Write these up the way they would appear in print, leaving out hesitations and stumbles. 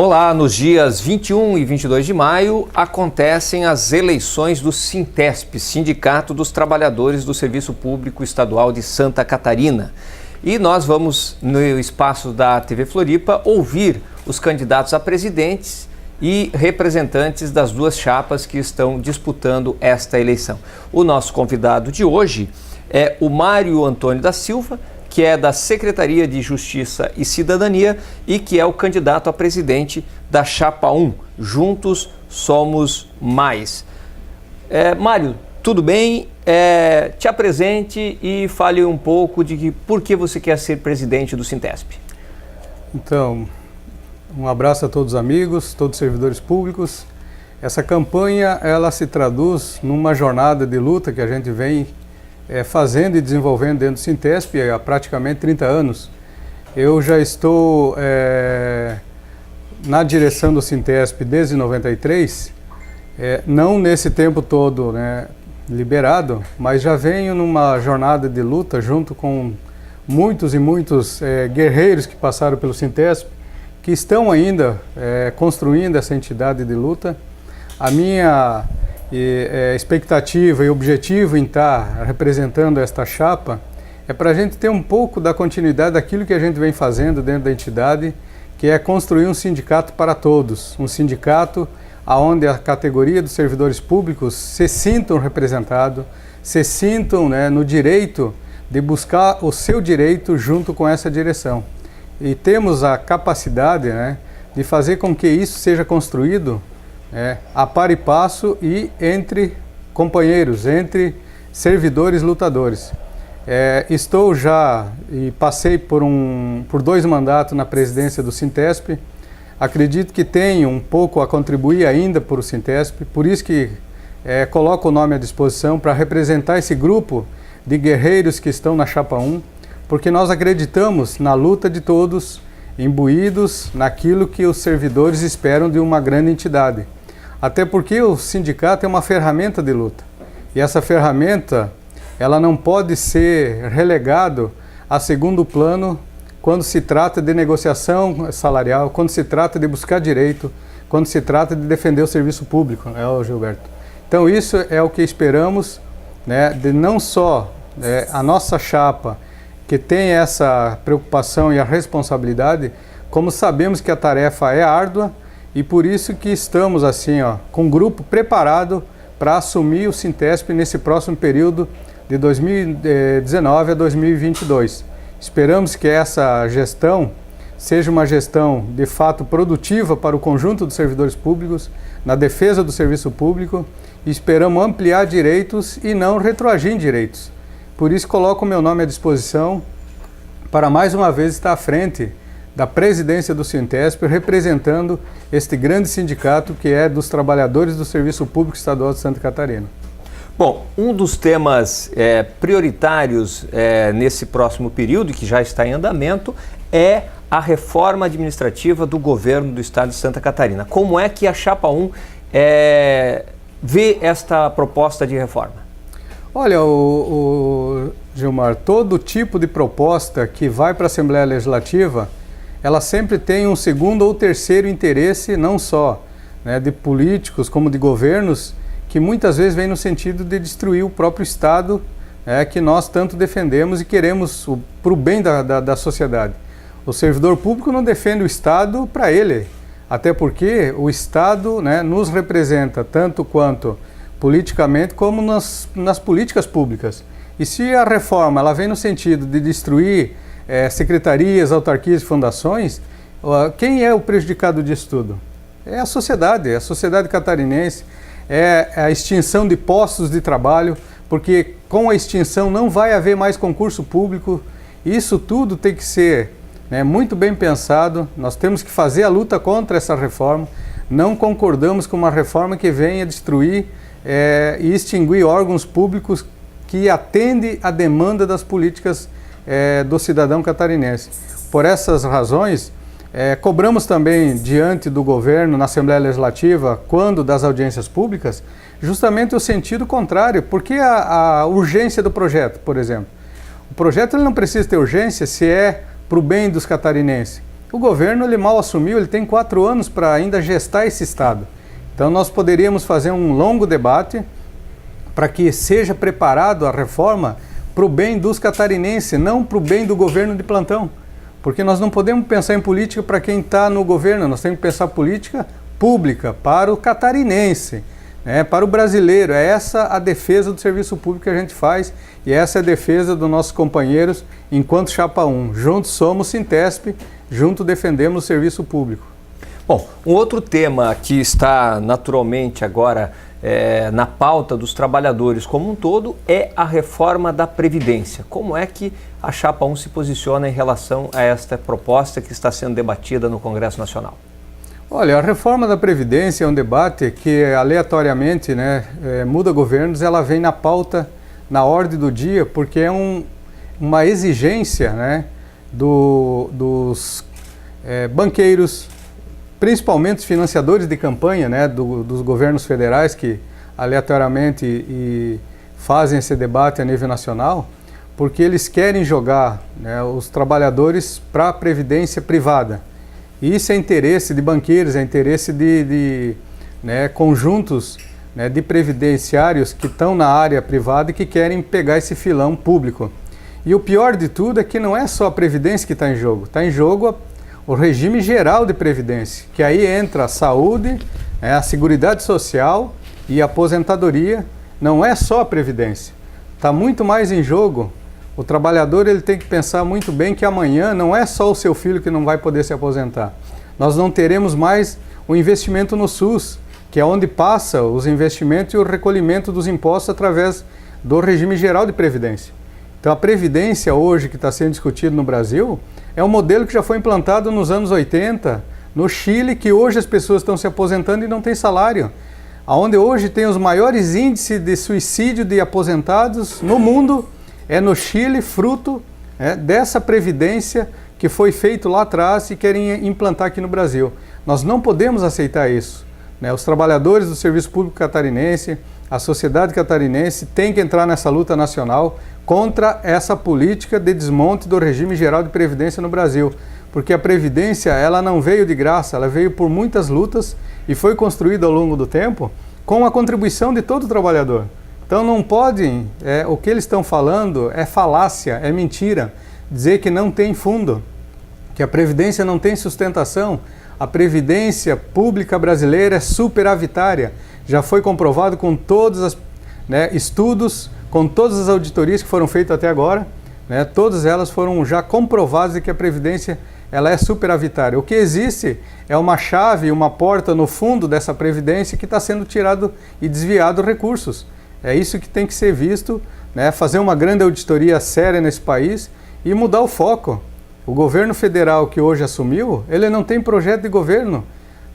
Olá, nos dias 21 e 22 de maio acontecem as eleições do Sintesp, Sindicato dos Trabalhadores do Serviço Público Estadual de Santa Catarina. E nós vamos, no espaço da TV Floripa, ouvir os candidatos a presidentes e representantes das duas chapas que estão disputando esta eleição. O nosso convidado de hoje é o Mário Antônio da Silva, que é da Secretaria de Justiça e Cidadania e que é o candidato a presidente da Chapa 1, Juntos Somos Mais. Mário, tudo bem? Te apresente e fale um pouco de por que você quer ser presidente do Sintesp. Então, um abraço a todos os amigos, todos os servidores públicos. Essa campanha, ela se traduz numa jornada de luta que a gente vem fazendo e desenvolvendo dentro do Sintesp há praticamente 30 anos. Eu já estou na direção do Sintesp desde 93, não nesse tempo todo, liberado, mas já venho numa jornada de luta junto com muitos e muitos guerreiros que passaram pelo Sintesp, que estão ainda construindo essa entidade de luta. A minha expectativa e objetivo em estar representando esta chapa é para a gente ter um pouco da continuidade daquilo que a gente vem fazendo dentro da entidade, que é construir um sindicato para todos, um sindicato onde a categoria dos servidores públicos se sintam representados, se sintam no direito de buscar o seu direito junto com essa direção. E temos a capacidade de fazer com que isso seja construído a par e passo e entre companheiros, entre servidores lutadores. Estou já e passei por 2 mandatos na presidência do Sintesp. Acredito que tenho um pouco a contribuir ainda para o Sintesp, por isso que coloco o nome à disposição para representar esse grupo de guerreiros que estão na Chapa 1, porque nós acreditamos na luta de todos, imbuídos naquilo que os servidores esperam de uma grande entidade. Até porque o sindicato é uma ferramenta de luta. E essa ferramenta, ela não pode ser relegado a segundo plano quando se trata de negociação salarial, quando se trata de buscar direito, quando se trata de defender o serviço público, Gilberto. Então isso é o que esperamos, de não só a nossa chapa, que tem essa preocupação e a responsabilidade, como sabemos que a tarefa é árdua, e por isso que estamos assim, com um grupo preparado para assumir o Sintesp nesse próximo período de 2019 a 2022. Esperamos que essa gestão seja uma gestão de fato produtiva para o conjunto dos servidores públicos, na defesa do serviço público, e esperamos ampliar direitos e não retroagir em direitos. Por isso coloco o meu nome à disposição para mais uma vez estar à frente da presidência do Sintesp, representando este grande sindicato que é dos trabalhadores do Serviço Público Estadual de Santa Catarina. Bom, um dos temas prioritários nesse próximo período, que já está em andamento, é a reforma administrativa do governo do estado de Santa Catarina. Como é que a Chapa 1 vê esta proposta de reforma? Olha, Gilmar, todo tipo de proposta que vai para a Assembleia Legislativa, ela sempre tem um segundo ou terceiro interesse, não só de políticos como de governos, que muitas vezes vem no sentido de destruir o próprio Estado que nós tanto defendemos e queremos para o bem da sociedade. O servidor público não defende o Estado para ele, até porque o Estado nos representa tanto quanto politicamente como nas políticas públicas. E se a reforma ela vem no sentido de destruir secretarias, autarquias e fundações, quem é o prejudicado disso tudo? É a sociedade catarinense, é a extinção de postos de trabalho, porque com a extinção não vai haver mais concurso público. Isso tudo tem que ser muito bem pensado. Nós temos que fazer a luta contra essa reforma. Não concordamos com uma reforma que venha destruir e extinguir órgãos públicos que atendem à demanda das políticas do cidadão catarinense. Por essas razões, cobramos também diante do governo, na Assembleia Legislativa, quando das audiências públicas, justamente o sentido contrário. Porque a urgência do projeto, por exemplo? O projeto ele não precisa ter urgência se é para o bem dos catarinenses. O governo ele mal assumiu, ele tem 4 anos para ainda gestar esse Estado. Então nós poderíamos fazer um longo debate para que seja preparado a reforma para o bem dos catarinenses, não para o bem do governo de plantão. Porque nós não podemos pensar em política para quem está no governo, nós temos que pensar política pública para o catarinense, né, para o brasileiro. É essa a defesa do serviço público que a gente faz e essa é a defesa dos nossos companheiros enquanto Chapa 1. Juntos somos Sintesp, juntos defendemos o serviço público. Bom, um outro tema que está naturalmente agora na pauta dos trabalhadores como um todo é a reforma da Previdência. Como é que a Chapa 1 se posiciona em relação a esta proposta que está sendo debatida no Congresso Nacional? Olha, a reforma da Previdência é um debate que aleatoriamente muda governos, ela vem na pauta, na ordem do dia, porque é uma exigência dos banqueiros, principalmente os financiadores de campanha dos governos federais que aleatoriamente fazem esse debate a nível nacional, porque eles querem jogar os trabalhadores para a previdência privada. E isso é interesse de banqueiros, é interesse de conjuntos de previdenciários que estão na área privada e que querem pegar esse filão público. E o pior de tudo é que não é só a previdência que está em jogo o regime geral de previdência, que aí entra a saúde, a seguridade social e a aposentadoria, não é só a previdência. Está muito mais em jogo. O trabalhador ele tem que pensar muito bem que amanhã não é só o seu filho que não vai poder se aposentar. Nós não teremos mais o investimento no SUS, que é onde passa os investimentos e o recolhimento dos impostos através do regime geral de previdência. Então a previdência hoje que está sendo discutido no Brasil é um modelo que já foi implantado nos anos 80, no Chile, que hoje as pessoas estão se aposentando e não têm salário. Onde hoje tem os maiores índices de suicídio de aposentados no mundo, é no Chile, fruto dessa previdência que foi feito lá atrás e querem implantar aqui no Brasil. Nós não podemos aceitar isso. Os trabalhadores do serviço público catarinense, a sociedade catarinense tem que entrar nessa luta nacional contra essa política de desmonte do regime geral de previdência no Brasil. Porque a previdência ela não veio de graça, ela veio por muitas lutas e foi construída ao longo do tempo com a contribuição de todo trabalhador. Então não podem, o que eles estão falando é falácia, é mentira, dizer que não tem fundo, que a Previdência não tem sustentação. A Previdência Pública brasileira é superavitária, já foi comprovado com todos os estudos, com todas as auditorias que foram feitas até agora, todas elas foram já comprovadas de que a Previdência ela é superavitária. O que existe é uma chave, uma porta no fundo dessa Previdência que está sendo tirado e desviado recursos. É isso que tem que ser visto, fazer uma grande auditoria séria nesse país e mudar o foco. O governo federal que hoje assumiu, ele não tem projeto de governo.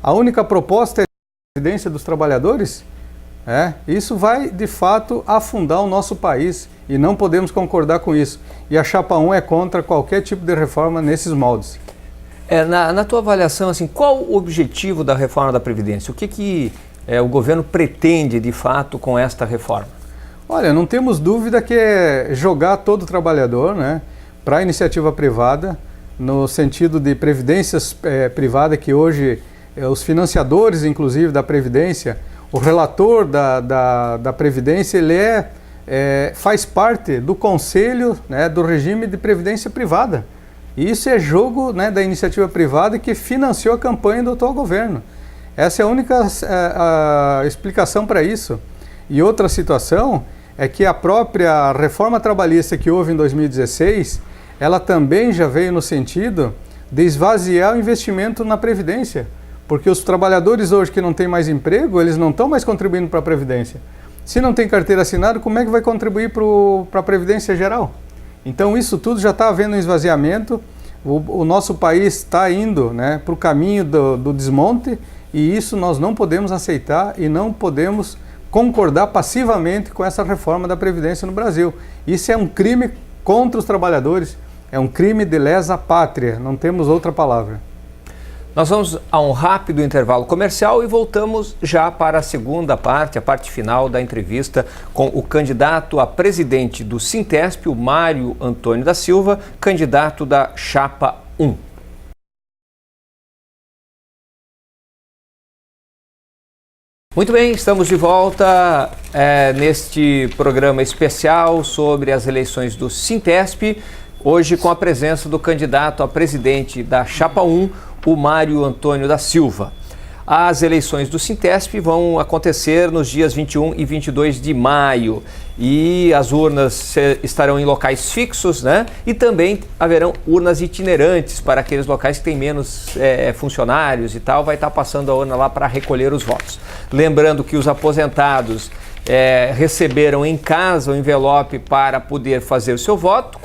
A única proposta é a previdência dos trabalhadores. Isso vai, de fato, afundar o nosso país e não podemos concordar com isso. E a Chapa 1 é contra qualquer tipo de reforma nesses moldes. Na tua avaliação, assim, qual o objetivo da reforma da Previdência? O que o governo pretende, de fato, com esta reforma? Olha, não temos dúvida que é jogar todo trabalhador para a iniciativa privada, no sentido de previdências privadas, que hoje os financiadores, inclusive, da Previdência, o relator da Previdência, ele faz parte do conselho do regime de previdência privada. E isso é jogo da iniciativa privada que financiou a campanha do atual governo. Essa é a única explicação para isso. E outra situação é que a própria reforma trabalhista que houve em 2016, ela também já veio no sentido de esvaziar o investimento na Previdência. Porque os trabalhadores hoje que não têm mais emprego, eles não estão mais contribuindo para a Previdência. Se não tem carteira assinada, como é que vai contribuir para a Previdência Geral? Então isso tudo já está havendo um esvaziamento, o nosso país está indo para o caminho do desmonte e isso nós não podemos aceitar e não podemos concordar passivamente com essa reforma da Previdência no Brasil. Isso é um crime contra os trabalhadores, é um crime de lesa pátria, não temos outra palavra. Nós vamos a um rápido intervalo comercial e voltamos já para a segunda parte, a parte final da entrevista com o candidato a presidente do Sintesp, o Mário Antônio da Silva, candidato da Chapa 1. Muito bem, estamos de volta neste programa especial sobre as eleições do Sintesp, hoje com a presença do candidato a presidente da Chapa 1, o Mário Antônio da Silva. As eleições do Sintesp vão acontecer nos dias 21 e 22 de maio e as urnas estarão em locais fixos, né? E também haverão urnas itinerantes para aqueles locais que têm menos funcionários e tal, vai estar passando a urna lá para recolher os votos. Lembrando que os aposentados receberam em casa o envelope para poder fazer o seu voto,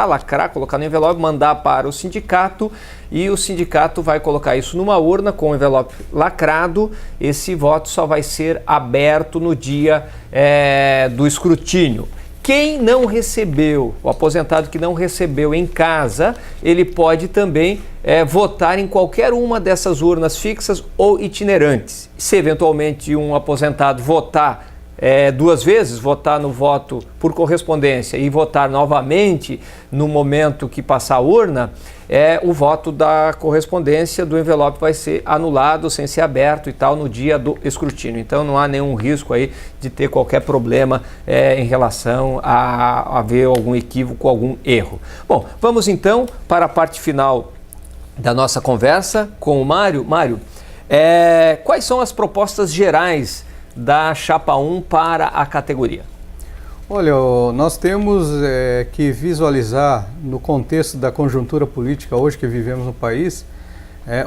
lacrar, colocar no envelope, mandar para o sindicato e o sindicato vai colocar isso numa urna com o envelope lacrado. Esse voto só vai ser aberto no dia do escrutínio. Quem não recebeu, o aposentado que não recebeu em casa, ele pode também votar em qualquer uma dessas urnas fixas ou itinerantes. Se eventualmente um aposentado votar duas vezes, votar no voto por correspondência e votar novamente no momento que passar a urna, o voto da correspondência do envelope vai ser anulado sem ser aberto e tal no dia do escrutínio. Então não há nenhum risco aí de ter qualquer problema em relação a haver algum equívoco, algum erro. Bom, vamos então para a parte final da nossa conversa com o Mário. Mário, quais são as propostas gerais da Chapa 1 para a categoria? Olha, nós temos que visualizar no contexto da conjuntura política hoje que vivemos no país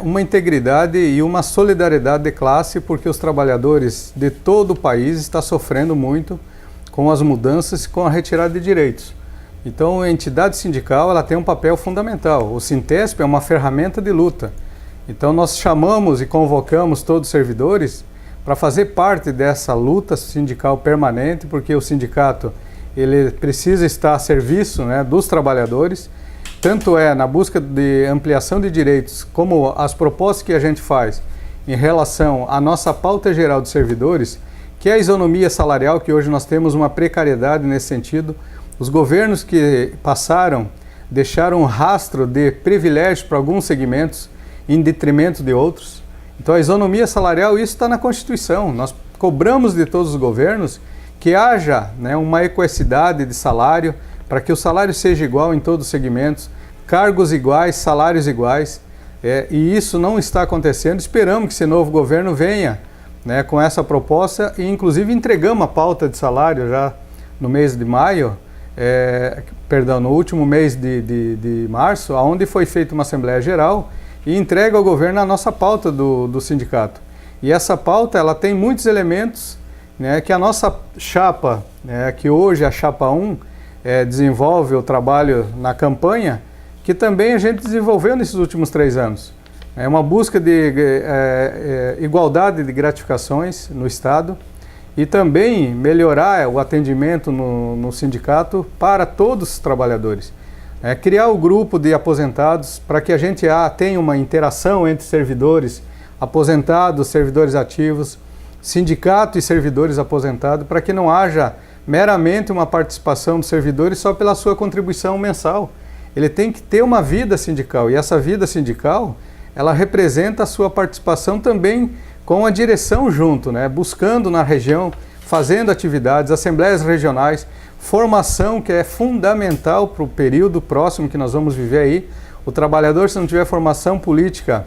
uma integridade e uma solidariedade de classe, porque os trabalhadores de todo o país estão sofrendo muito com as mudanças e com a retirada de direitos. Então a entidade sindical ela tem um papel fundamental. O Sintesp é uma ferramenta de luta. Então nós chamamos e convocamos todos os servidores para fazer parte dessa luta sindical permanente, porque o sindicato ele precisa estar a serviço, né, dos trabalhadores, tanto na busca de ampliação de direitos, como as propostas que a gente faz em relação à nossa pauta geral de servidores, que é a isonomia salarial, que hoje nós temos uma precariedade nesse sentido. Os governos que passaram deixaram um rastro de privilégios para alguns segmentos em detrimento de outros. Então a isonomia salarial, isso está na Constituição. Nós cobramos de todos os governos que haja, né, uma equidade de salário, para que o salário seja igual em todos os segmentos, cargos iguais, salários iguais, e isso não está acontecendo. Esperamos que esse novo governo venha, né, com essa proposta e inclusive entregamos a pauta de salário já no mês de maio, no último mês de março, onde foi feita uma Assembleia Geral e entrega ao governo a nossa pauta do sindicato. E essa pauta ela tem muitos elementos, né, que a nossa chapa, que hoje a Chapa 1 desenvolve o trabalho na campanha, que também a gente desenvolveu nesses últimos 3 anos. É uma busca de igualdade de gratificações no Estado e também melhorar o atendimento no sindicato para todos os trabalhadores. Criar o grupo de aposentados para que a gente tenha uma interação entre servidores aposentados, servidores ativos, sindicato e servidores aposentados, para que não haja meramente uma participação dos servidores só pela sua contribuição mensal. Ele tem que ter uma vida sindical e essa vida sindical ela representa a sua participação também com a direção junto, né? Buscando na região, fazendo atividades, assembleias regionais, formação que é fundamental para o período próximo que nós vamos viver aí. O trabalhador, se não tiver formação política,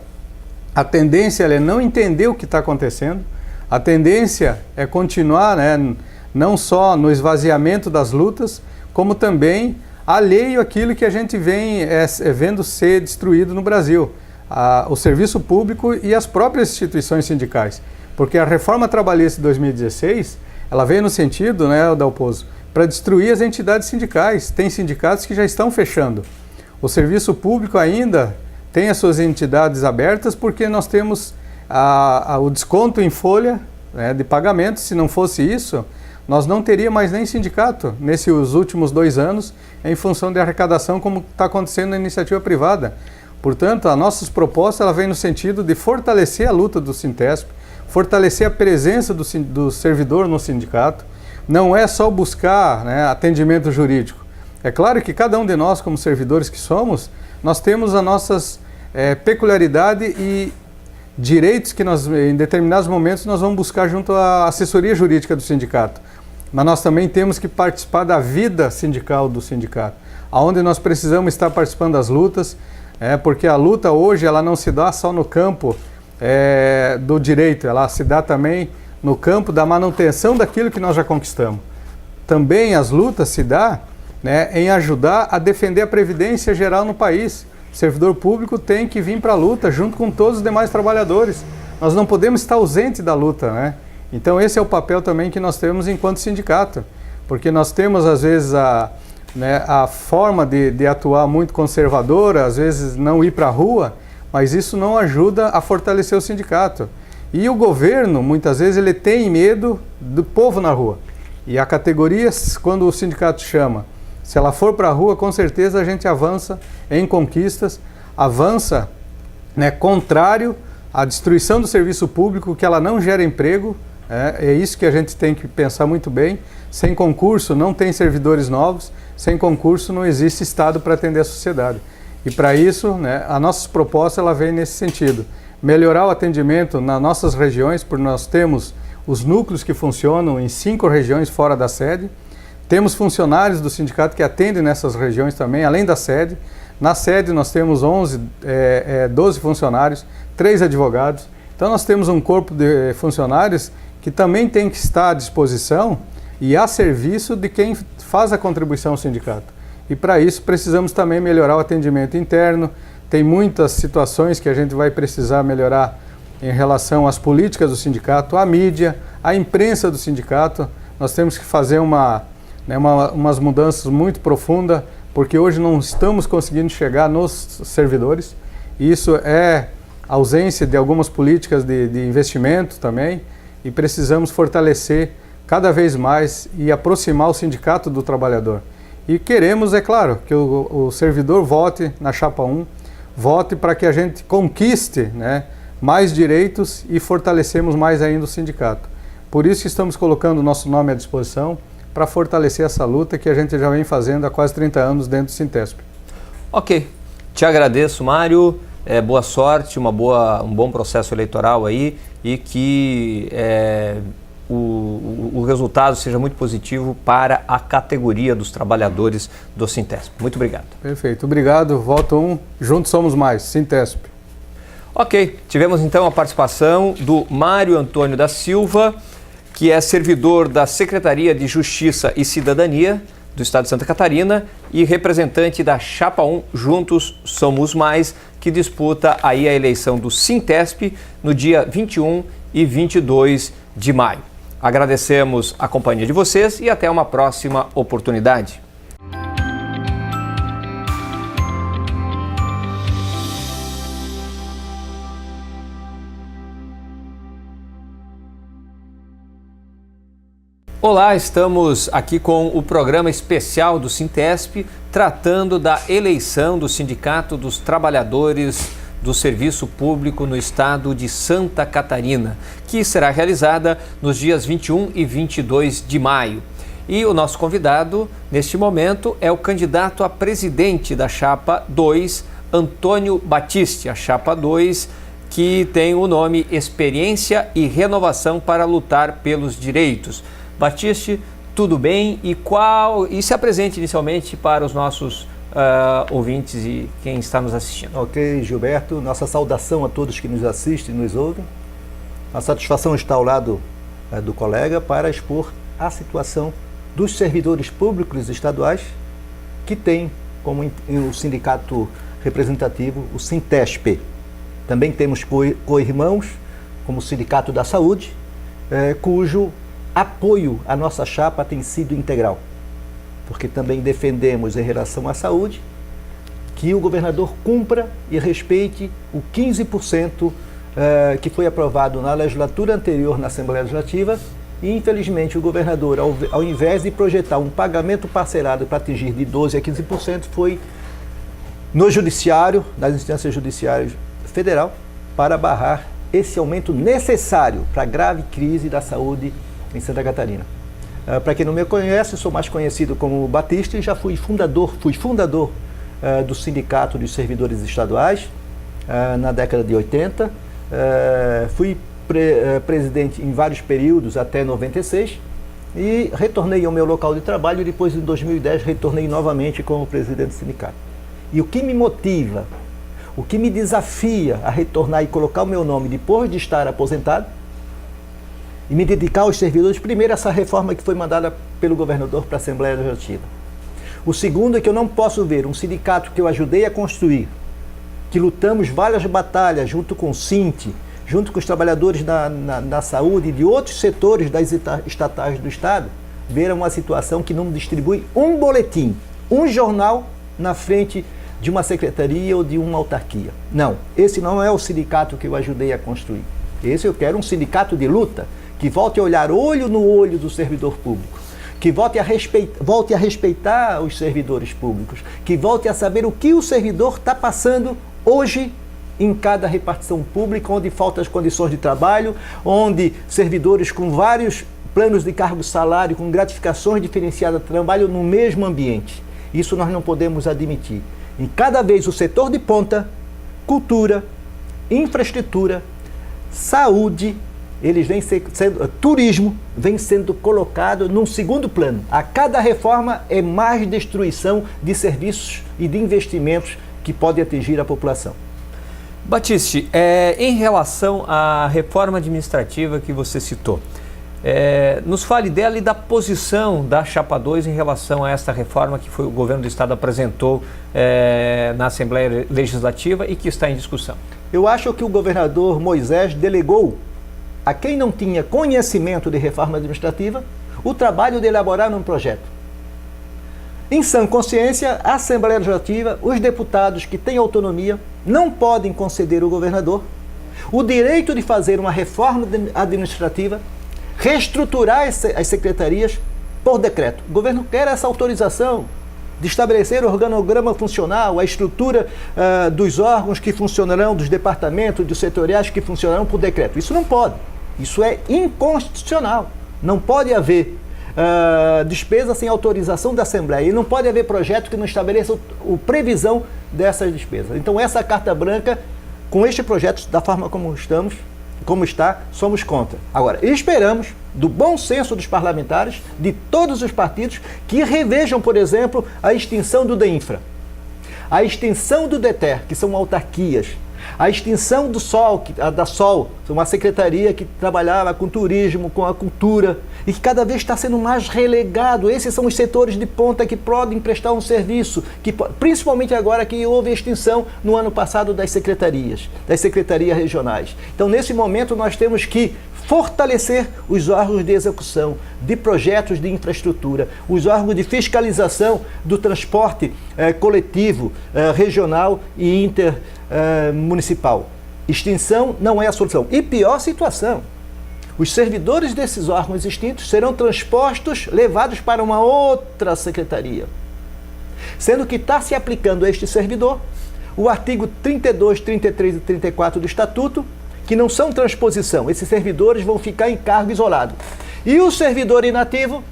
a tendência é não entender o que está acontecendo, a tendência é continuar, né, não só no esvaziamento das lutas, como também alheio àquilo que a gente vem vendo ser destruído no Brasil, o serviço público e as próprias instituições sindicais. Porque a reforma trabalhista de 2016, ela veio no sentido, né, Dalpozo, para destruir as entidades sindicais. Tem sindicatos que já estão fechando. O serviço público ainda tem as suas entidades abertas porque nós temos o desconto em folha, né, de pagamento. Se não fosse isso, nós não teríamos mais nem sindicato nesses últimos 2 anos em função de arrecadação como está acontecendo na iniciativa privada. Portanto, as nossas propostas ela vem no sentido de fortalecer a luta do Sintesp, fortalecer a presença do servidor no sindicato. Não é só buscar, né, atendimento jurídico. É claro que cada um de nós, como servidores que somos, nós temos as nossas peculiaridades e direitos que nós, em determinados momentos, nós vamos buscar junto à assessoria jurídica do sindicato. Mas nós também temos que participar da vida sindical do sindicato, onde nós precisamos estar participando das lutas, porque a luta hoje ela não se dá só no campo do direito, ela se dá também no campo da manutenção daquilo que nós já conquistamos. Também as lutas se dá, né, em ajudar a defender a previdência geral no país. O servidor público tem que vir para a luta junto com todos os demais trabalhadores. Nós não podemos estar ausente da luta, né? Então esse é o papel também que nós temos enquanto sindicato, porque nós temos às vezes a forma de atuar muito conservadora, às vezes não ir para a rua, mas isso não ajuda a fortalecer o sindicato. E o governo, muitas vezes, ele tem medo do povo na rua. E a categoria, quando o sindicato chama, se ela for para a rua, com certeza a gente avança em conquistas, avança, né, contrário à destruição do serviço público, que ela não gera emprego. É isso que a gente tem que pensar muito bem. Sem concurso não tem servidores novos, sem concurso não existe Estado para atender a sociedade. E para isso, né, a nossa proposta ela vem nesse sentido. Melhorar o atendimento nas nossas regiões, porque nós temos os núcleos que funcionam em 5 regiões fora da sede. Temos funcionários do sindicato que atendem nessas regiões também, além da sede. Na sede nós temos 12 funcionários, 3 advogados. Então nós temos um corpo de funcionários que também tem que estar à disposição e a serviço de quem faz a contribuição ao sindicato. E para isso precisamos também melhorar o atendimento interno. Tem muitas situações que a gente vai precisar melhorar em relação às políticas do sindicato, à mídia, à imprensa do sindicato. Nós temos que fazer umas mudanças muito profundas, porque hoje não estamos conseguindo chegar nos servidores. Isso é ausência de algumas políticas de investimento também, e precisamos fortalecer cada vez mais e aproximar o sindicato do trabalhador. E queremos, é claro, que o servidor vote na Chapa 1, vote para que a gente conquiste, né, mais direitos e fortalecemos mais ainda o sindicato. Por isso que estamos colocando o nosso nome à disposição para fortalecer essa luta que a gente já vem fazendo há quase 30 anos dentro do Sintesp. Ok, te agradeço, Mário. Boa sorte, um bom processo eleitoral aí e que o resultado seja muito positivo para a categoria dos trabalhadores do Sintesp. Muito obrigado. Perfeito, obrigado. Voto 1, juntos somos mais, Sintesp. Ok, tivemos então a participação do Mário Antônio da Silva, que é servidor da Secretaria de Justiça e Cidadania do Estado de Santa Catarina e representante da Chapa 1 Juntos Somos Mais, que disputa aí a eleição do Sintesp no dia 21 e 22 de maio. Agradecemos a companhia de vocês e até uma próxima oportunidade. Olá, estamos aqui com o programa especial do Sintesp, tratando da eleição do Sindicato dos Trabalhadores do Serviço Público no Estado de Santa Catarina, que será realizada nos dias 21 e 22 de maio. E o nosso convidado, neste momento, é o candidato a presidente da Chapa 2, Antônio Batiste, a Chapa 2, que tem o nome Experiência e Renovação para Lutar pelos Direitos. Batiste, tudo bem? E se apresente inicialmente para os nossos ouvintes e quem está nos assistindo. Ok, Gilberto, nossa saudação a todos que nos assistem e nos ouvem. A satisfação está ao lado do colega para expor a situação dos servidores públicos estaduais que tem como o sindicato representativo o Sintesp. Também temos co-irmãos como o Sindicato da Saúde, cujo apoio à nossa chapa tem sido integral, porque também defendemos em relação à saúde que o governador cumpra e respeite o 15% que foi aprovado na legislatura anterior na Assembleia Legislativa e, infelizmente, o governador, ao invés de projetar um pagamento parcelado para atingir de 12% a 15%, foi no judiciário, nas instâncias judiciárias federal, para barrar esse aumento necessário para a grave crise da saúde em Santa Catarina. Para quem não me conhece, sou mais conhecido como Batiste e já fui fundador do Sindicato dos Servidores Estaduais na década de 80. fui presidente em vários períodos até 96 e retornei ao meu local de trabalho e depois em 2010 retornei novamente como presidente do sindicato. E o que me motiva, o que me desafia a retornar e colocar o meu nome depois de estar aposentado e me dedicar aos servidores, primeiro essa reforma que foi mandada pelo governador para a Assembleia Legislativa. O segundo é que eu não posso ver um sindicato que eu ajudei a construir, que lutamos várias batalhas junto com o Sinti, junto com os trabalhadores da saúde e de outros setores das estatais do Estado, ver uma situação que não distribui um boletim, um jornal na frente de uma secretaria ou de uma autarquia. Não, esse não é o sindicato que eu ajudei a construir. Esse eu quero um sindicato de luta, que volte a olhar olho no olho do servidor público, que volte a respeitar os servidores públicos, que volte a saber o que o servidor está passando hoje em cada repartição pública, onde faltam as condições de trabalho, onde servidores com vários planos de cargo e salário, com gratificações diferenciadas de trabalho no mesmo ambiente. Isso nós não podemos admitir. Em cada vez o setor de ponta, cultura, infraestrutura, saúde, eles vêm turismo vem sendo colocado num segundo plano. A cada reforma é mais destruição de serviços e de investimentos que podem atingir a população. Batiste, em relação à reforma administrativa que você citou, nos fale dela e da posição da Chapa 2 em relação a esta reforma que o governo do Estado apresentou na Assembleia Legislativa e que está em discussão. Eu acho que o governador Moisés delegou a quem não tinha conhecimento de reforma administrativa o trabalho de elaborar um projeto. Em sã consciência, a Assembleia Legislativa, os deputados que têm autonomia, não podem conceder ao governador o direito de fazer uma reforma administrativa, reestruturar as secretarias por decreto. O governo quer essa autorização de estabelecer o organograma funcional, a estrutura dos órgãos que funcionarão, dos departamentos, dos setoriais que funcionarão por decreto. Isso não pode. Isso é inconstitucional. Não pode haver despesa sem autorização da Assembleia. E não pode haver projeto que não estabeleça previsão dessas despesas. Então, essa carta branca, com este projeto, da forma como está, somos contra. Agora, esperamos do bom senso dos parlamentares, de todos os partidos, que revejam, por exemplo, a extinção do DEINFRA, a extinção do DETER, que são autarquias, a extinção do SOL, da SOL, uma secretaria que trabalhava com turismo, com a cultura, e que cada vez está sendo mais relegado. Esses são os setores de ponta que podem prestar um serviço, principalmente agora que houve a extinção no ano passado das secretarias regionais. Então, nesse momento, nós temos que fortalecer os órgãos de execução, de projetos de infraestrutura, os órgãos de fiscalização do transporte coletivo, regional e intermunicipal. Extinção não é a solução. E pior situação, os servidores desses órgãos extintos serão transpostos, levados para uma outra secretaria. Sendo que está se aplicando a este servidor o artigo 32, 33 e 34 do Estatuto, que não são transposição. Esses servidores vão ficar em cargo isolado. E o servidor inativo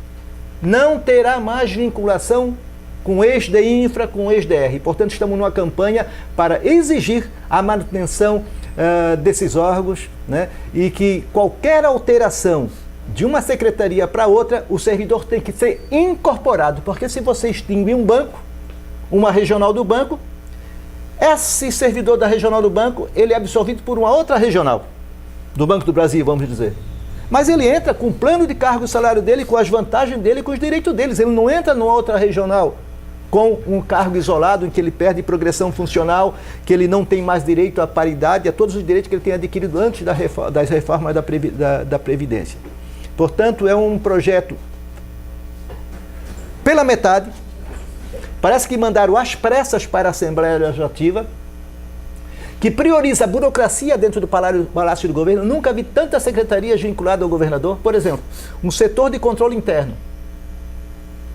não terá mais vinculação com o ex-DEINFRA, com o ex-DR. Portanto, estamos numa campanha para exigir a manutenção desses órgãos, né? E que qualquer alteração de uma secretaria para outra, o servidor tem que ser incorporado. Porque se você extinguir um banco, uma regional do banco, esse servidor da regional do banco, ele é absorvido por uma outra regional do Banco do Brasil, vamos dizer. Mas ele entra com o plano de cargo e salário dele, com as vantagens dele, com os direitos deles. Ele não entra numa outra regional com um cargo isolado, em que ele perde progressão funcional, que ele não tem mais direito à paridade, a todos os direitos que ele tem adquirido antes das reformas da Previdência. Portanto, é um projeto pela metade. Parece que mandaram às pressas para a Assembleia Legislativa, que prioriza a burocracia dentro do Palácio do Governo. Nunca vi tantas secretarias vinculadas ao governador. Por exemplo, um setor de controle interno,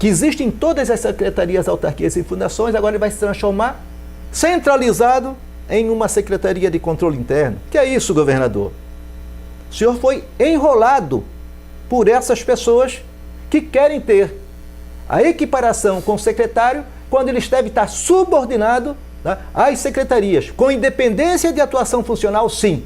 que existe em todas as secretarias, autarquias e fundações, agora ele vai se transformar centralizado em uma secretaria de controle interno. Que é isso, governador? O senhor foi enrolado por essas pessoas que querem ter a equiparação com o secretário, quando ele deve estar subordinado, tá, às secretarias, com independência de atuação funcional, sim,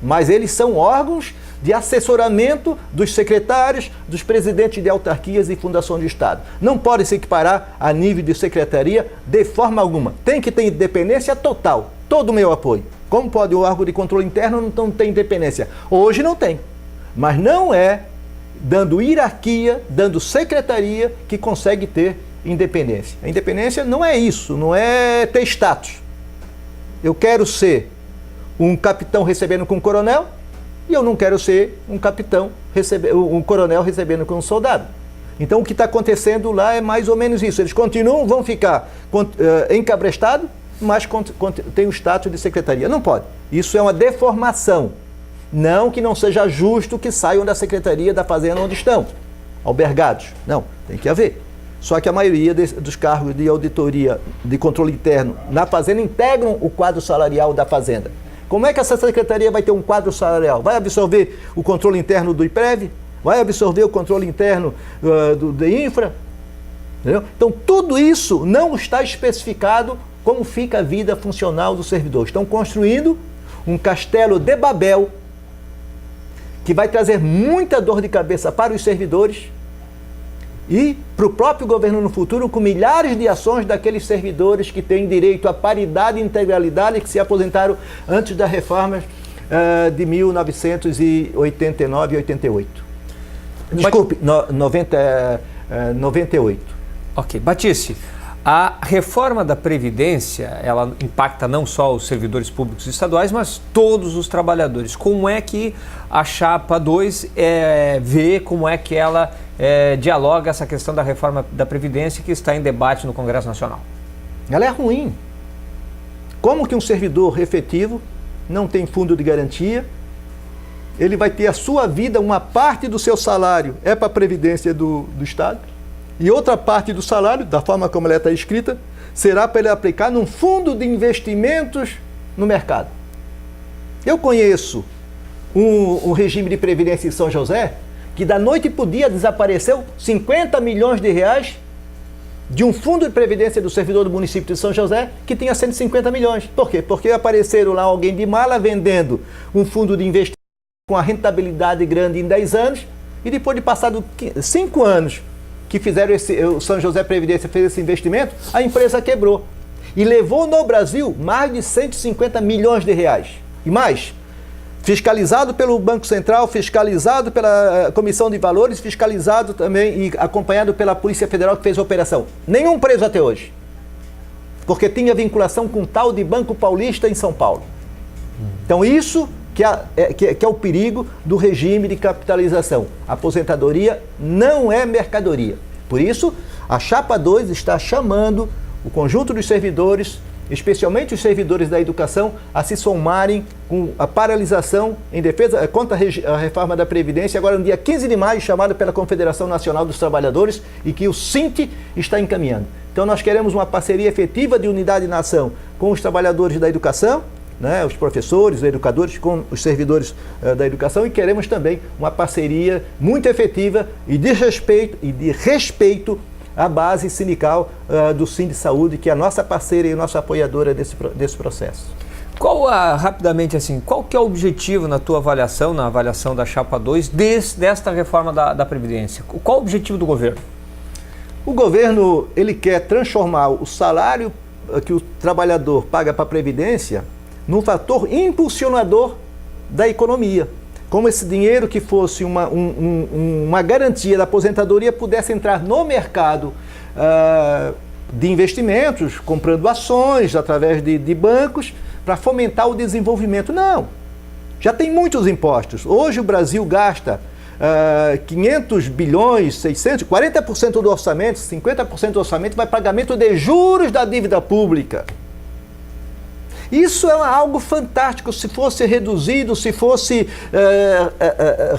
mas eles são órgãos de assessoramento dos secretários, dos presidentes de autarquias e fundações de Estado. Não pode se equiparar a nível de secretaria de forma alguma. Tem que ter independência total, todo o meu apoio. Como pode o órgão de controle interno não ter independência? Hoje não tem, mas não é dando hierarquia, dando secretaria que consegue ter independência. A independência não é isso, não é ter status. Eu quero ser um capitão recebendo com um coronel e eu não quero ser um capitão, um coronel recebendo com um soldado. Então o que está acontecendo lá é mais ou menos isso. Eles continuam, vão ficar encabrestados, mas tem o status de secretaria. Não pode. Isso é uma deformação. Não que não seja justo que saiam da secretaria da fazenda onde estão, albergados. Não, tem que haver. Só que a maioria dos cargos de auditoria, de controle interno na fazenda integram o quadro salarial da fazenda. Como é que essa secretaria vai ter um quadro salarial? Vai absorver o controle interno do IPREV? Vai absorver o controle interno do infra? Entendeu? Então, tudo isso não está especificado como fica a vida funcional do servidor. Estão construindo um castelo de Babel que vai trazer muita dor de cabeça para os servidores e para o próprio governo no futuro, com milhares de ações daqueles servidores que têm direito à paridade e integralidade que se aposentaram antes da reforma de 1989 e 88. Desculpe, 98. Ok. Batiste, a reforma da Previdência, ela impacta não só os servidores públicos estaduais, mas todos os trabalhadores. Como é que a Chapa 2 vê, como é que ela dialoga essa questão da reforma da Previdência que está em debate no Congresso Nacional? Ela é ruim. Como que um servidor efetivo não tem fundo de garantia? Ele vai ter a sua vida, uma parte do seu salário é para a Previdência do Estado, e outra parte do salário, da forma como ela está escrita, será para ele aplicar num fundo de investimentos no mercado. Eu conheço um regime de previdência em São José que da noite para o dia desapareceu 50 milhões de reais de um fundo de previdência do servidor do município de São José que tinha 150 milhões. Por quê? Porque apareceram lá alguém de mala vendendo um fundo de investimento com a rentabilidade grande em 10 anos e depois de passado 5 anos que fizeram o São José Previdência fez esse investimento, a empresa quebrou. E levou no Brasil mais de 150 milhões de reais. E mais, fiscalizado pelo Banco Central, fiscalizado pela Comissão de Valores, fiscalizado também e acompanhado pela Polícia Federal que fez a operação. Nenhum preso até hoje. Porque tinha vinculação com tal de Banco Paulista em São Paulo. Então isso que é o perigo do regime de capitalização. A aposentadoria não é mercadoria. Por isso, a Chapa 2 está chamando o conjunto dos servidores, especialmente os servidores da educação, a se somarem com a paralisação em defesa contra a reforma da Previdência, agora no dia 15 de maio, chamado pela Confederação Nacional dos Trabalhadores, e que o SINT está encaminhando. Então nós queremos uma parceria efetiva de unidade e nação com os trabalhadores da educação, né, os professores, os educadores, com os servidores da educação, e queremos também uma parceria muito efetiva e de respeito à base sindical do Sind Saúde, que é a nossa parceira e a nossa apoiadora desse processo. Rapidamente assim, qual que é o objetivo na tua avaliação, na avaliação da Chapa 2, desta reforma da Previdência? Qual o objetivo do governo? O governo, ele quer transformar o salário que o trabalhador paga para a Previdência num fator impulsionador da economia. Como esse dinheiro que fosse uma garantia da aposentadoria pudesse entrar no mercado de investimentos, comprando ações através de bancos, para fomentar o desenvolvimento. Não, já tem muitos impostos. Hoje o Brasil gasta 500 bilhões, 600, 40% do orçamento, 50% do orçamento vai pagamento de juros da dívida pública. Isso é algo fantástico. Se fosse reduzido, se fosse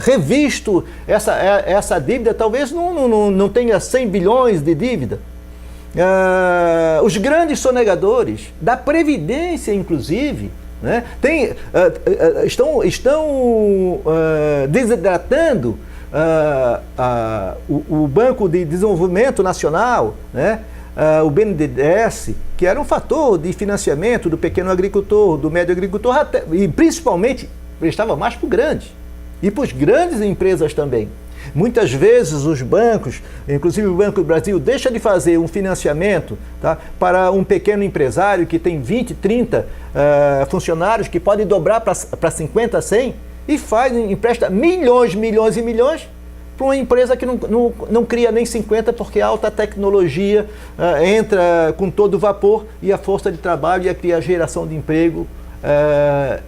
revisto essa dívida, talvez não tenha 100 bilhões de dívida. Os grandes sonegadores, da Previdência inclusive, né, estão desidratando o Banco de Desenvolvimento Nacional, né? O BNDES, que era um fator de financiamento do pequeno agricultor, do médio agricultor, e principalmente prestava mais para o grande e para as grandes empresas também. Muitas vezes os bancos, inclusive o Banco do Brasil, deixa de fazer um financiamento, tá, para um pequeno empresário que tem 20, 30 funcionários, que pode dobrar para 50, 100, e empresta milhões e milhões para uma empresa que não cria nem 50, porque a alta tecnologia entra com todo vapor e a força de trabalho e a geração de emprego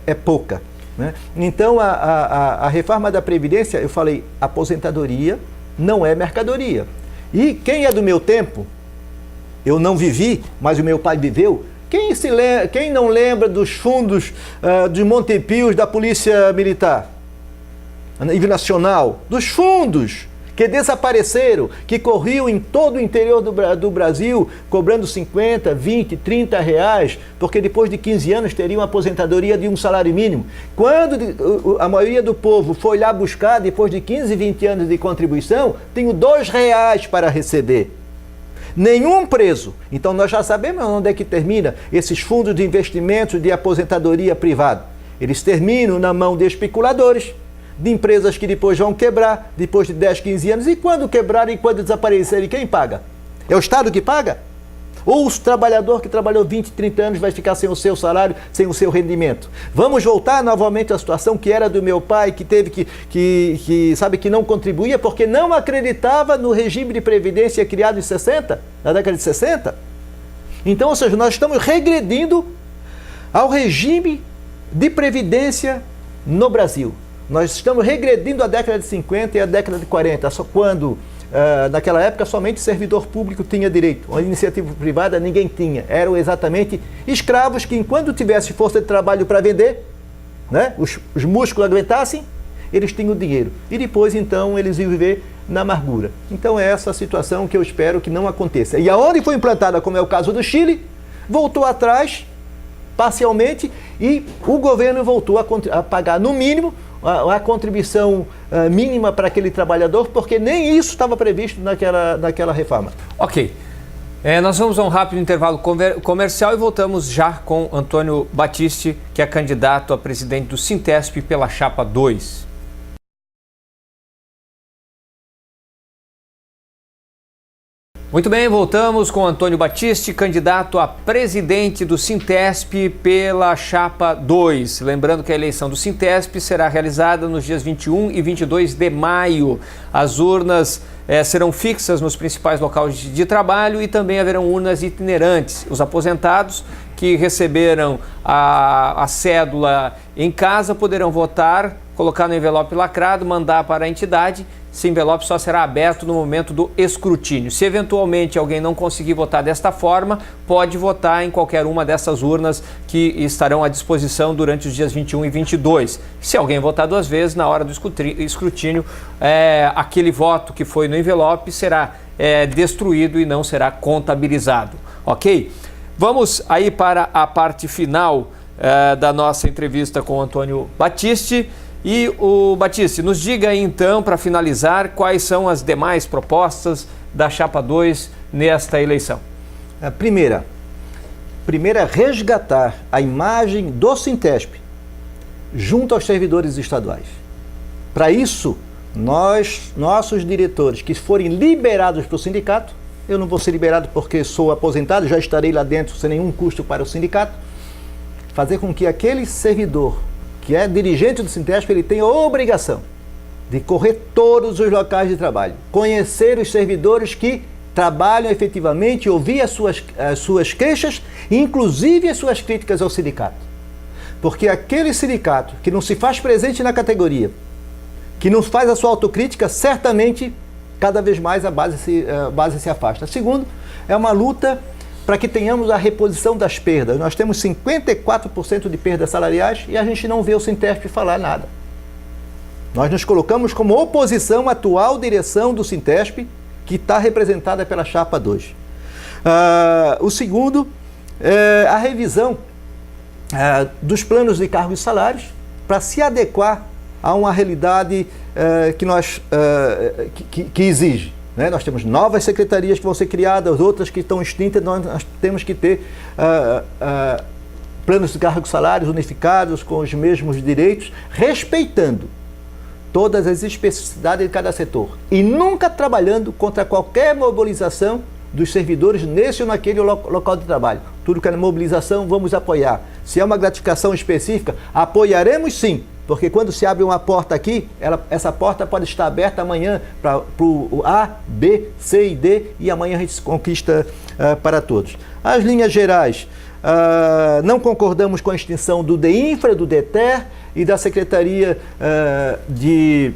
é pouca. Né? Então, a reforma da Previdência, eu falei, aposentadoria não é mercadoria. E quem é do meu tempo, eu não vivi, mas o meu pai viveu, quem não lembra dos fundos de Montepios da Polícia Militar, a nível nacional, dos fundos que desapareceram, que corriam em todo o interior do Brasil, cobrando 50, 20, 30 reais, porque depois de 15 anos teriam uma aposentadoria de um salário mínimo. Quando a maioria do povo foi lá buscar, depois de 15, 20 anos de contribuição, tenho 2 reais para receber. Nenhum preso. Então nós já sabemos onde é que termina esses fundos de investimentos de aposentadoria privada. Eles terminam na mão de especuladores, de empresas que depois vão quebrar, depois de 10, 15 anos, e quando quebrarem e quando desaparecerem, quem paga? É o Estado que paga? Ou o trabalhador que trabalhou 20, 30 anos vai ficar sem o seu salário, sem o seu rendimento? Vamos voltar novamente à situação que era do meu pai, que teve que não contribuía porque não acreditava no regime de previdência criado em 60, na década de 60? Então, ou seja, nós estamos regredindo ao regime de previdência no Brasil. Nós estamos regredindo a década de 50 e a década de 40, só quando, naquela época, somente servidor público tinha direito. A iniciativa privada ninguém tinha. Eram exatamente escravos que, enquanto tivesse força de trabalho para vender, né, os músculos aguentassem, eles tinham dinheiro. E depois, então, eles iam viver na amargura. Então, é essa a situação que eu espero que não aconteça. E aonde foi implantada, como é o caso do Chile, voltou atrás, parcialmente, e o governo voltou a pagar, no mínimo, a contribuição mínima para aquele trabalhador, porque nem isso estava previsto naquela reforma. Ok. Nós vamos a um rápido intervalo comercial e voltamos já com Antônio Battisti, que é candidato a presidente do Sintesp pela Chapa 2. Muito bem, voltamos com Antônio Battisti, candidato a presidente do Sintesp pela Chapa 2. Lembrando que a eleição do Sintesp será realizada nos dias 21 e 22 de maio. As urnas serão fixas nos principais locais de trabalho e também haverão urnas itinerantes. Os aposentados que receberam a cédula em casa poderão votar, colocar no envelope lacrado, mandar para a entidade. Esse envelope só será aberto no momento do escrutínio. Se eventualmente alguém não conseguir votar desta forma, pode votar em qualquer uma dessas urnas que estarão à disposição durante os dias 21 e 22. Se alguém votar 2 vezes, na hora do escrutínio, aquele voto que foi no envelope será destruído e não será contabilizado. Ok? Vamos aí para a parte final da nossa entrevista com o Antônio Battisti. E o Battisti, nos diga aí então, para finalizar, quais são as demais propostas da Chapa 2 nesta eleição. A primeira é resgatar a imagem do Sintesp junto aos servidores estaduais. Para isso, nossos diretores que forem liberados para o sindicato, eu não vou ser liberado porque sou aposentado, já estarei lá dentro sem nenhum custo para o sindicato, fazer com que aquele servidor que é dirigente do Sintesp, ele tem a obrigação de correr todos os locais de trabalho, conhecer os servidores que trabalham efetivamente, ouvir as suas queixas, inclusive as suas críticas ao sindicato. Porque aquele sindicato que não se faz presente na categoria, que não faz a sua autocrítica, certamente, cada vez mais a base se afasta. Segundo, é uma luta para que tenhamos a reposição das perdas. Nós temos 54% de perdas salariais e a gente não vê o Sintesp falar nada. Nós nos colocamos como oposição à atual direção do Sintesp, que está representada pela Chapa 2. O segundo é a revisão dos planos de cargos e salários para se adequar a uma realidade que exige. Nós temos novas secretarias que vão ser criadas, outras que estão extintas, nós temos que ter planos de cargos e salários unificados, com os mesmos direitos, respeitando todas as especificidades de cada setor e nunca trabalhando contra qualquer mobilização dos servidores nesse ou naquele local de trabalho. Tudo que é mobilização, vamos apoiar. Se é uma gratificação específica, apoiaremos sim, porque quando se abre uma porta aqui, essa porta pode estar aberta amanhã para o A, B, C e D, e amanhã a gente se conquista para todos. As linhas gerais, não concordamos com a extinção do DEINFRA, do DETER e da Secretaria de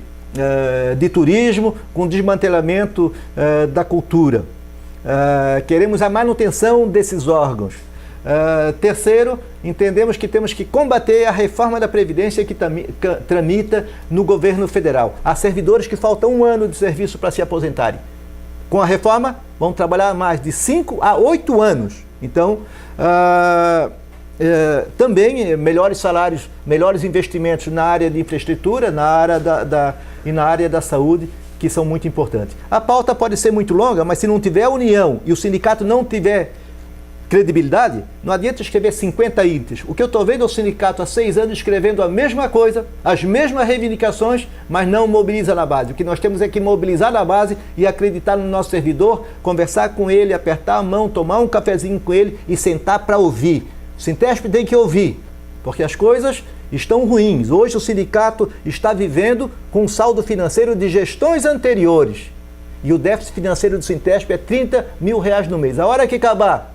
Turismo, com desmantelamento da cultura. Queremos a manutenção desses órgãos. Terceiro, entendemos que temos que combater a reforma da Previdência que tramita no governo federal. Há servidores que faltam 1 ano de serviço para se aposentarem. Com a reforma, vão trabalhar mais de 5 a 8 anos. Então, também melhores salários, melhores investimentos na área de infraestrutura, na área e na área da saúde, que são muito importantes. A pauta pode ser muito longa, mas se não tiver união e o sindicato não tiver credibilidade, não adianta escrever 50 itens. O que eu estou vendo é o sindicato há 6 anos escrevendo a mesma coisa, as mesmas reivindicações, mas não mobiliza na base. O que nós temos é que mobilizar na base e acreditar no nosso servidor, conversar com ele, apertar a mão, tomar um cafezinho com ele e sentar para ouvir. O Sintesp tem que ouvir, porque as coisas estão ruins. Hoje o sindicato está vivendo com um saldo financeiro de gestões anteriores. E o déficit financeiro do Sintesp é R$30 mil no mês. A hora que acabar,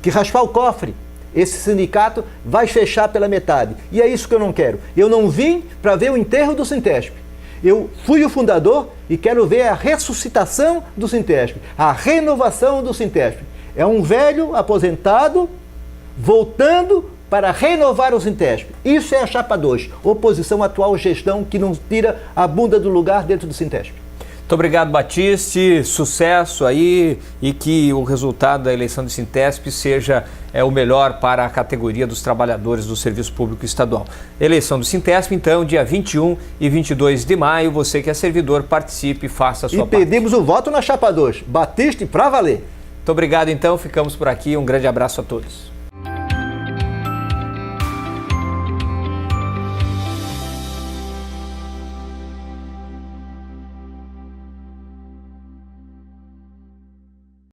que raspar o cofre, esse sindicato vai fechar pela metade. E é isso que eu não quero. Eu não vim para ver o enterro do Sintesp. Eu fui o fundador e quero ver a ressuscitação do Sintesp, a renovação do Sintesp. É um velho aposentado voltando para renovar o Sintesp. Isso é a chapa 2, oposição à atual gestão que não tira a bunda do lugar dentro do Sintesp. Muito obrigado, Batiste, sucesso aí e que o resultado da eleição do Sintesp seja o melhor para a categoria dos trabalhadores do Serviço Público Estadual. Eleição do Sintesp, então, dia 21 e 22 de maio, você que é servidor, participe e faça a sua parte. E pedimos o voto na chapa 2, Batiste para valer. Muito obrigado, então, ficamos por aqui, um grande abraço a todos.